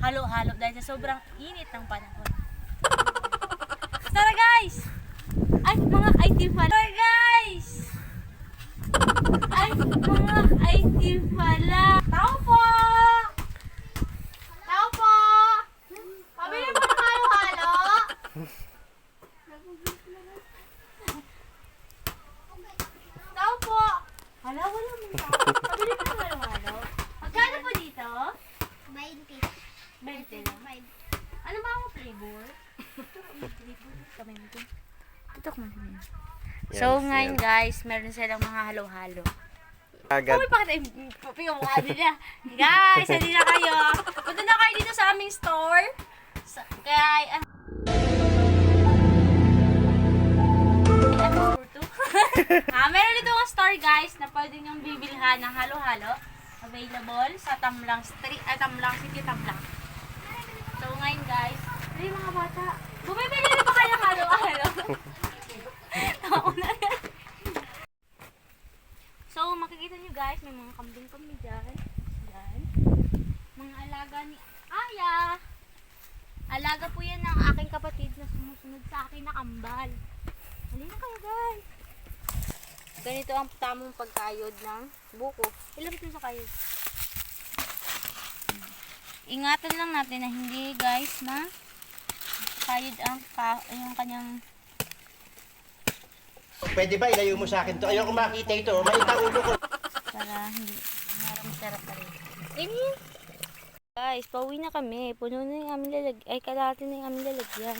halo-halo dahil sa sobrang init ng panahon. Tara guys! Ay, mga item pala. Tara guys! Ay, mga item pala. Tao po! Tao po! Pabili mo ng halo-halo? Tao po! Hala, wala mo tao. Pabili mo ng halo-halo? Magkano po dito? 20. 20 lang. Ano ba ang flavor? Ito ko man. So ngayon guys, meron silang mga halo-halo. Agad. Uy, pakita yung mukha nila. Guys, hindi na kayo. Punta na kayo dito sa aming store. Kaya, meron dito ang store guys na pwede niyong bibilhan ng halo-halo. Available sa Tamlang Street, Tamlang City, Tamlang. So ngayon guys, ay mga bata, bumibili na ba kayo ng halo-halo? Nauna na. So makikita niyo guys, may mga kambing kami dyan. Yan. Mga alaga ni Aya. Alaga po yan ng aking kapatid na sumusunod sa akin na kambal. Halina kayo guys. Ganito ang tamang pagkayod ng buko. Ilapit mo sa kayod. Ingatan lang natin na hindi guys na kayod ang yung kanyang. Pwede ba ilayo mo sa akin to? Ayoko makita ito. Maita ulo ko. Para hindi sarap pa rin. Guys, pauwi na kami. Puno na yung aming lalagyan. Ay, kalahati na yung aming lalagyan.